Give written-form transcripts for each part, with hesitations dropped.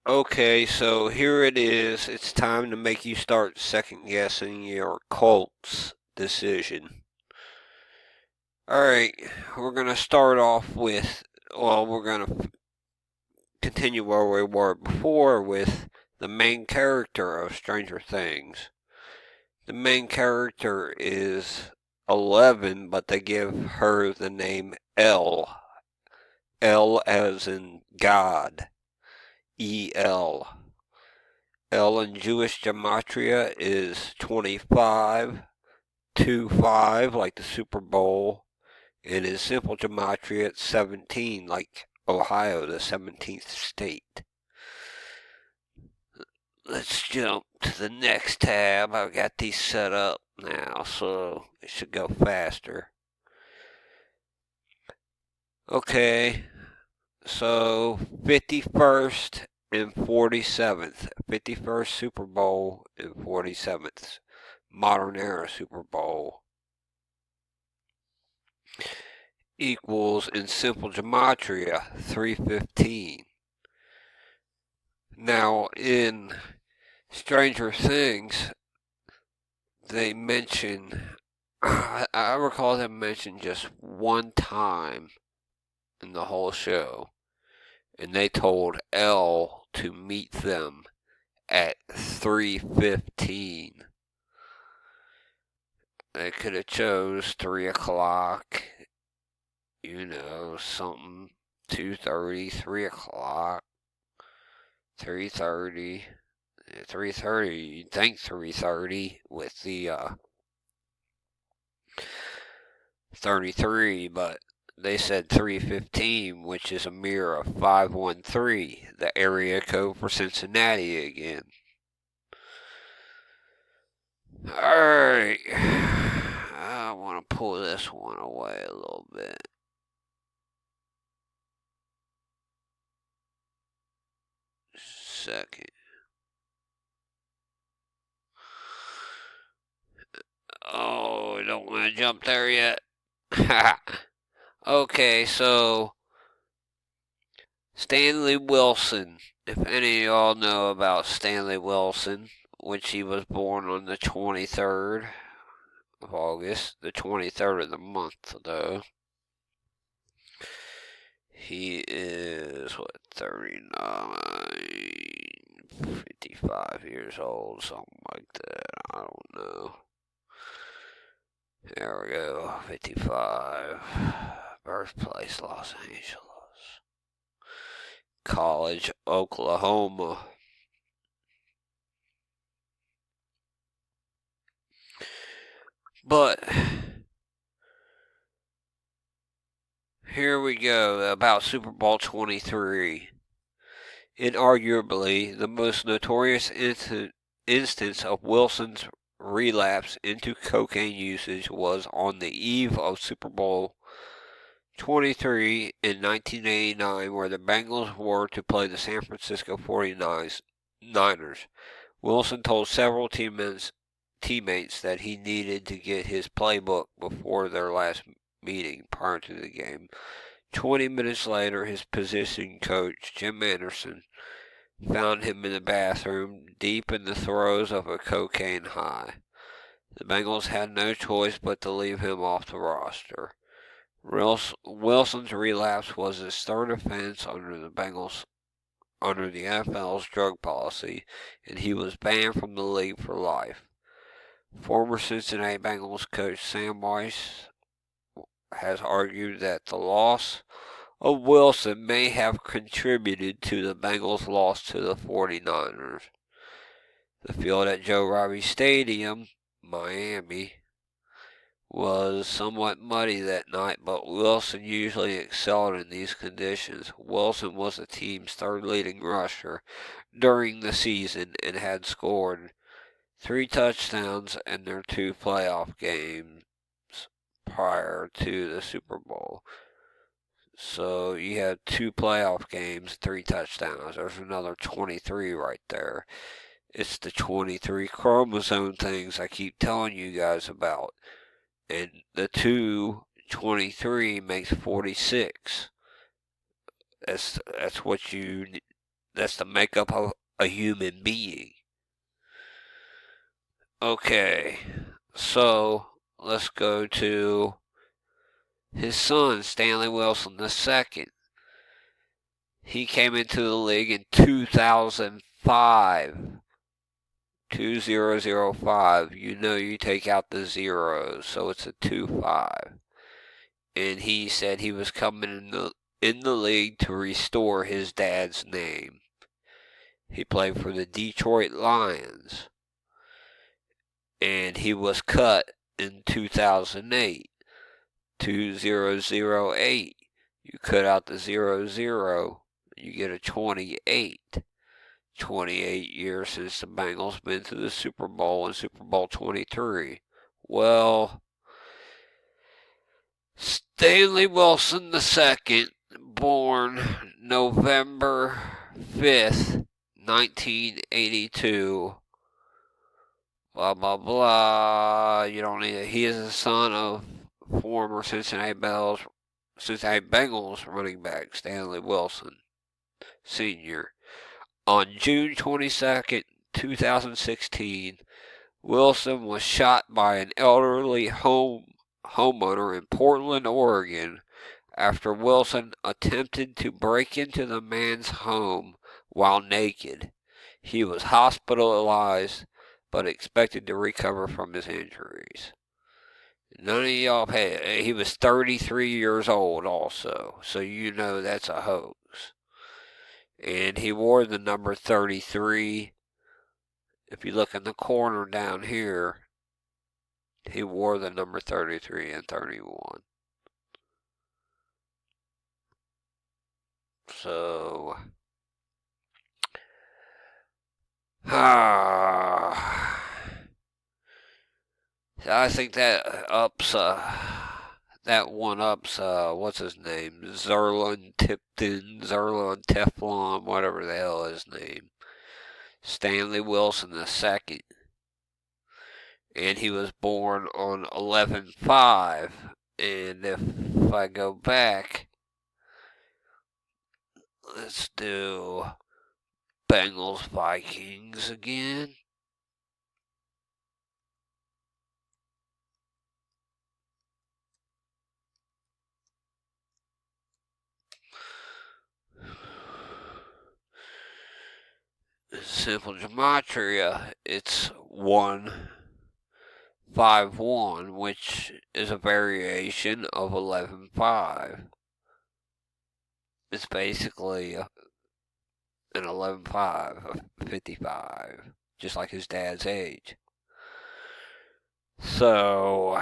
Okay, so here it is. It's time to make you start second guessing your Colts decision. Alright, we're going to start off with, we're going to continue where we were before with the main character of Stranger Things. The main character is 11, but they give her the name L. L as in God. E-L. L in Jewish gematria is 25, 2-5, like the Super Bowl. And in simple gematria, it's 17, like Ohio, the 17th state. Let's jump to the next tab. I've got these set up now, so it should go faster. Okay, so 51st and 47th. 51st Super Bowl and 47th modern era Super Bowl equals in simple gematria 315. Now in Stranger Things they mention I recall them mention just one time in the whole show, and they told Elle to meet them at 3:15. They could have chose 3 o'clock, something 2:30, 3 o'clock, 3:30, 3:30. You'd think 3:30 with the 33, but they said 315, which is a mirror of 513, the area code for Cincinnati again. Alright, I want to pull this one away a little bit. Second. Oh, I don't want to jump there yet. Okay, so Stanley Wilson. If any of y'all know about Stanley Wilson, which he was born on the 23rd of August, the 23rd of the month, though. He is, 39, 55 years old, something like that. I don't know. There we go, 55. Birthplace, Los Angeles. College, Oklahoma. But here we go about Super Bowl 23. Inarguably, the most notorious instance of Wilson's relapse into cocaine usage was on the eve of Super Bowl 23 in 1989, where the Bengals were to play the San Francisco 49ers. Wilson told several teammates that he needed to get his playbook before their last meeting prior to the game. 20 minutes later, his position coach, Jim Anderson, found him in the bathroom, deep in the throes of a cocaine high. The Bengals had no choice but to leave him off the roster. Wilson's relapse was his third offense under the NFL's drug policy, and he was banned from the league for life. Former Cincinnati Bengals coach Sam Weiss has argued that the loss of Wilson may have contributed to the Bengals' loss to the 49ers. The field at Joe Robbie Stadium, Miami, was somewhat muddy that night, but Wilson usually excelled in these conditions. Wilson was the team's third leading rusher during the season and had scored 3 touchdowns in their 2 playoff games prior to the Super Bowl. So you had 2 playoff games, 3 touchdowns. There's another 23 right there. It's the 23 chromosome things I keep telling you guys about. And the 223 makes 46. That's That's the makeup of a human being. Okay, so let's go to his son, Stanley Wilson II. He came into the league in 2005. 2005. You know, you take out the zeros, so it's a 2-5. And he said he was coming in the league to restore his dad's name. He played for the Detroit Lions, and he was cut in 2008. 2008. You cut out the 00, you get a 28. 28 years since the Bengals been to the Super Bowl in Super Bowl 23. Well, Stanley Wilson II, born November 5th, 1982. Blah, blah, blah. You don't need it. He is the son of former Cincinnati Bengals running back Stanley Wilson Sr. On June 22nd, 2016, Wilson was shot by an elderly homeowner in Portland, Oregon, after Wilson attempted to break into the man's home while naked. He was hospitalized, but expected to recover from his injuries. None of y'all pay. He was 33 years old also, so you know that's a hoax. And he wore the number 33. If you look in the corner down here, he wore the number 33 and 31. So, I think that one ups, what's his name? Zerlin Teflon, whatever the hell his name. Stanley Wilson II. And he was born on 11/5. And if I go back, let's do Bengals Vikings again. Simple gematria, it's 1-5-1, which is a variation of 11/5. It's basically an 11/5, a 55, just like his dad's age. So,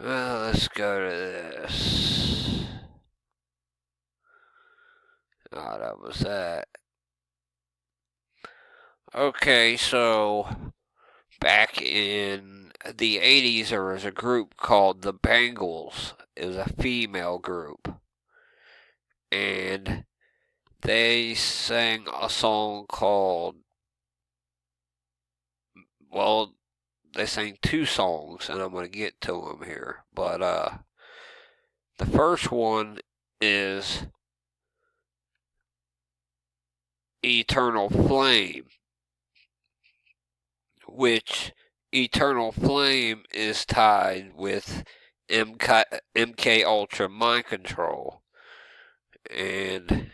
well, let's go to this. Oh, that was that. Okay, so back in the 80s, there was a group called the Bengals. It was a female group. And they sang a song called, well, they sang two songs, and I'm going to get to them here. But the first one is Eternal Flame, which Eternal Flame is tied with MKultra Mind Control. And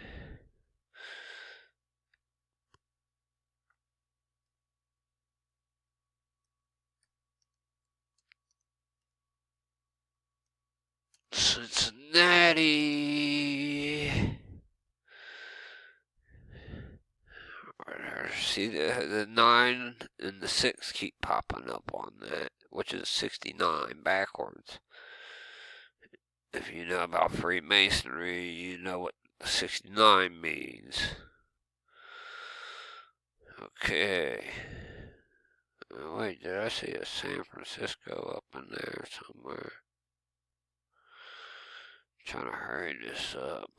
Cincinnati. See, the 9 and the 6 keep popping up on that, which is 69 backwards. If you know about Freemasonry, you know what 69 means. Okay. Oh, wait, did I see a San Francisco up in there somewhere? I'm trying to hurry this up.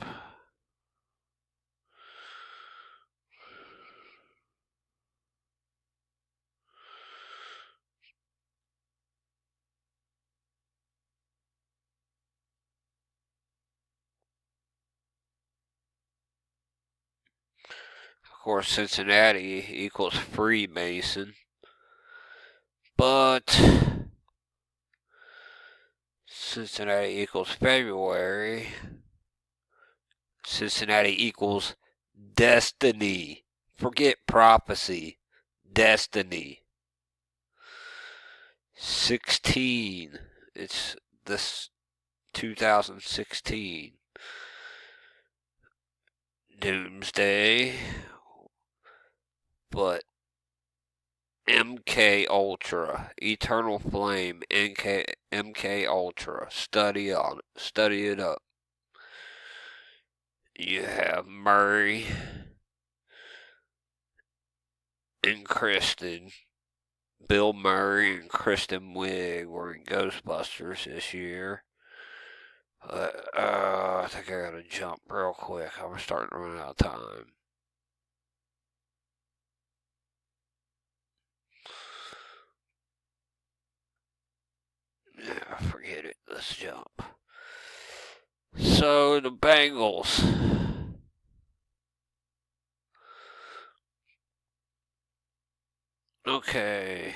course, Cincinnati equals Freemason. But Cincinnati equals February. Cincinnati equals destiny. Forget prophecy. Destiny. 16. It's this 2016. Doomsday. But MKultra, Eternal Flame, MKultra. Study on it. Study it up. You have Murray and Kristen. Bill Murray and Kristen Wiig were in Ghostbusters this year. I think I gotta jump real quick. I'm starting to run out of time. Yeah, forget it. Let's jump. So, the Bengals. Okay.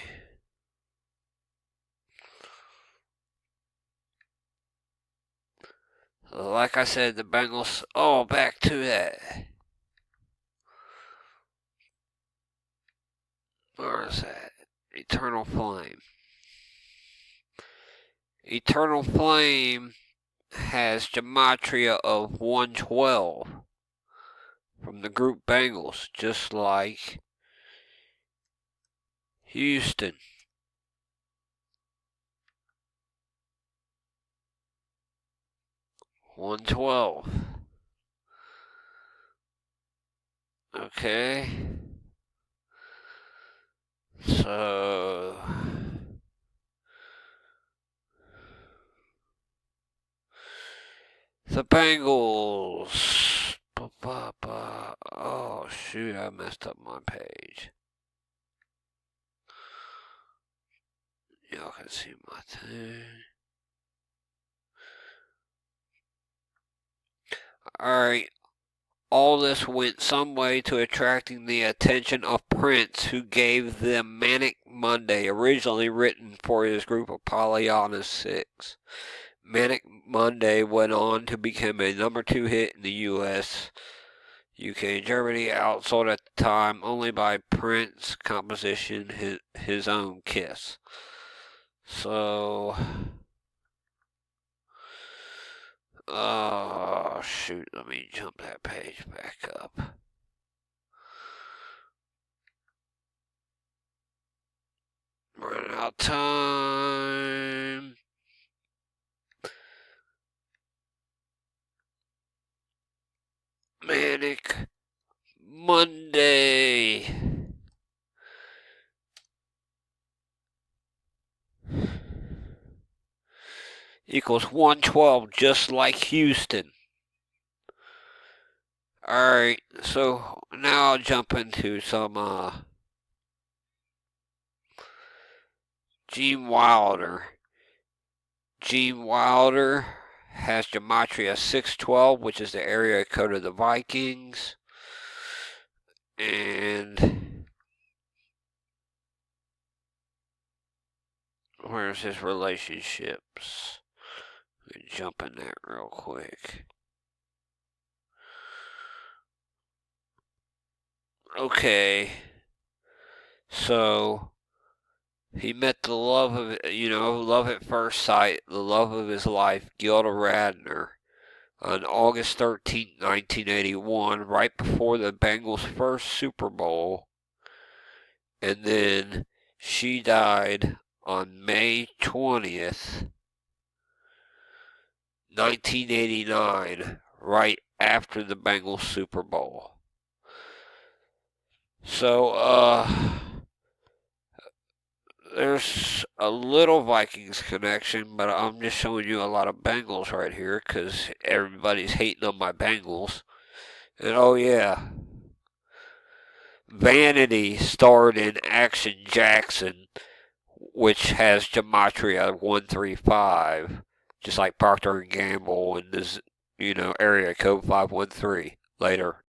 Like I said, the Bengals. Oh, back to that. Where is that? Eternal Flame. Eternal Flame has gematria of 112 from the group Bengals, just like Houston. $112. Okay. So the Bengals. Oh shoot, I messed up my page. Y'all can see my thing. Alright. All this went some way to attracting the attention of Prince, who gave them Manic Monday, originally written for his group of Pollyanna 6. Manic Monday went on to become a number 2 hit in the US, UK, and Germany, outsold at the time only by Prince's composition, his own Kiss. So, oh shoot, let me jump that page back up. Running out of time. Manic Monday. Equals 112, just like Houston. Alright, so now I'll jump into some Gene Wilder. Gene Wilder has gematria 612, which is the area code of the Vikings. And where's his relationships? Let me jump in that real quick. Okay. So he met the love of, love at first sight, the love of his life, Gilda Radner, on August 13, 1981, right before the Bengals' first Super Bowl. And then she died on May 20th, 1989, right after the Bengals Super Bowl. So, there's a little Vikings connection, but I'm just showing you a lot of Bengals right here because everybody's hating on my Bengals. And oh yeah, Vanity starred in Action Jackson, which has gematria 135, just like Procter and Gamble and this, area code 513. Later.